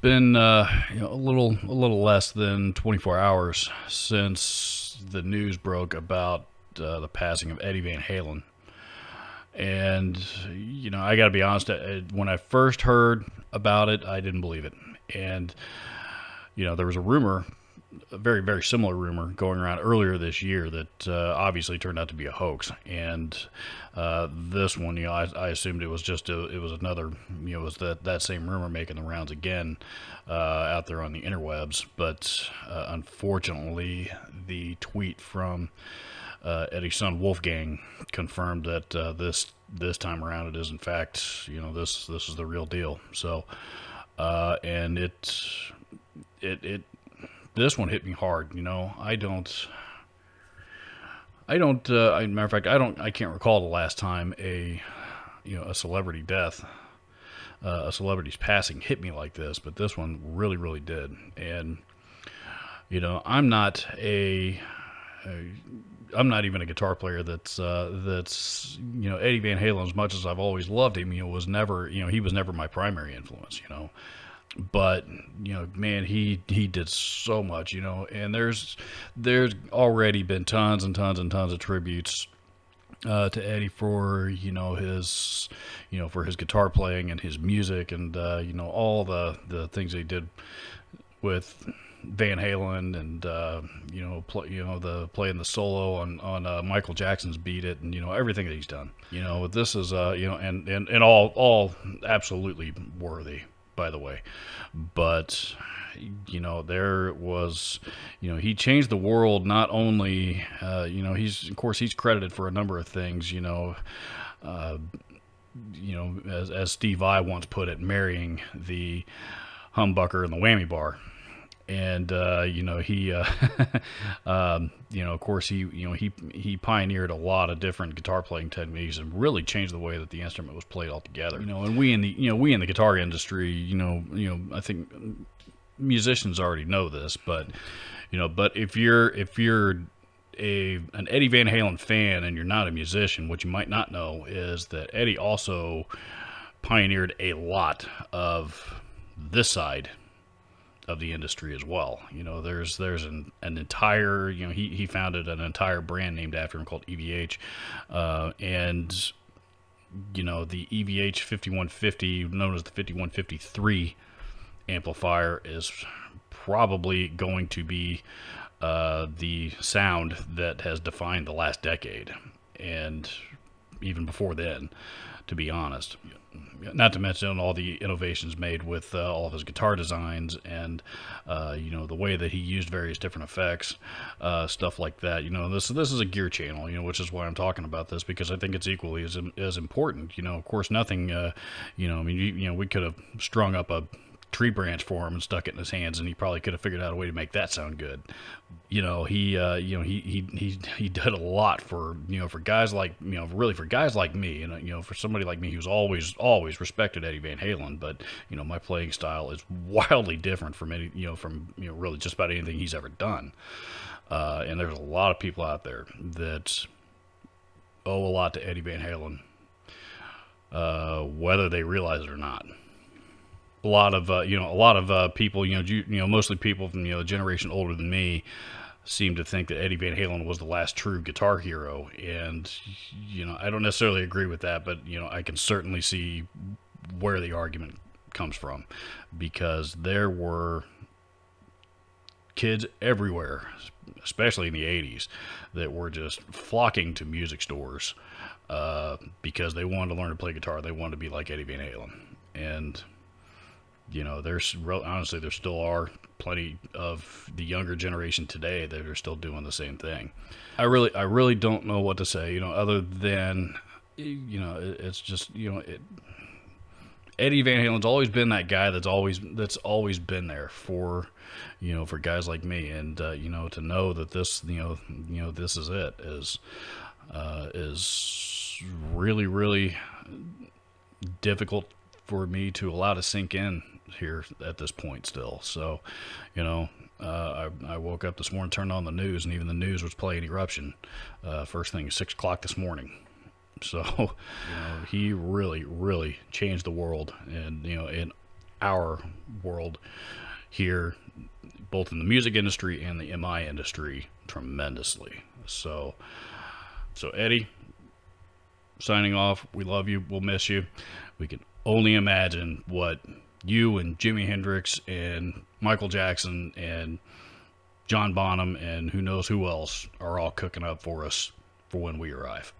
been a little less than 24 hours since the news broke about the passing of Eddie Van Halen. And I got to be honest. When I first heard about it, I didn't believe it. And there was a rumor, a very, very similar rumor going around earlier this year that obviously turned out to be a hoax. And this one, I assumed it was it was another, it was that same rumor making the rounds again out there on the interwebs. But unfortunately, the tweet from Eddie's son Wolfgang confirmed that this time around it is in fact, this is the real deal. So, and it this one hit me hard. Matter of fact, I can't recall the last time a celebrity death, a celebrity's passing hit me like this, but this one really, really did. And, I'm not even a guitar player that's Eddie Van Halen, as much as I've always loved him, was never, he was never my primary influence, but man, he did so much, and there's already been tons and tons and tons of tributes to Eddie for his for his guitar playing and his music, and all the things he did with Van Halen, and playing the solo on Michael Jackson's "Beat It," and everything that he's done. This is and all absolutely worthy, by the way. But there was, he changed the world. Not only he's credited for a number of things, as Steve Vai once put it, marrying the humbucker and the whammy bar. And he of course he pioneered a lot of different guitar playing techniques and really changed the way that the instrument was played altogether. And we in the guitar industry, I think musicians already know this, but if you're an Eddie Van Halen fan and you're not a musician, what you might not know is that Eddie also pioneered a lot of this side of the industry as well. There's an entire, he founded an entire brand named after him called EVH, and the EVH 5150, known as the 5153 amplifier, is probably going to be the sound that has defined the last decade, and even before then, to be honest. Not to mention all the innovations made with all of his guitar designs, and the way that he used various different effects, stuff like that. This is a gear channel, which is why I'm talking about this, because I think it's equally as important. Of course, nothing. We could have strung up a tree branch for him and stuck it in his hands, and he probably could have figured out a way to make that sound good. He did a lot for guys like really for guys like me, and for somebody like me who's always respected Eddie Van Halen, but my playing style is wildly different from really just about anything he's ever done. And there's a lot of people out there that owe a lot to Eddie Van Halen, whether they realize it or not. A lot of people, mostly people from a generation older than me, seem to think that Eddie Van Halen was the last true guitar hero, and I don't necessarily agree with that, but I can certainly see where the argument comes from, because there were kids everywhere, especially in the 80s, that were just flocking to music stores because they wanted to learn to play guitar. They wanted to be like Eddie Van Halen. And honestly, there still are plenty of the younger generation today that are still doing the same thing. I really don't know what to say, other than, it's just, Eddie Van Halen's always been that guy that's always been there for, for guys like me. And, to know that this, this is it is really, really difficult for me to allow to sink in here at this point still. So, I woke up this morning, turned on the news, and even the news was playing Eruption first thing at 6 o'clock this morning. So, he really, really changed the world, and our world here, both in the music industry and the MI industry, tremendously. So Eddie, signing off. We love you. We'll miss you. We can only imagine what you and Jimi Hendrix and Michael Jackson and John Bonham and who knows who else are all cooking up for us for when we arrive.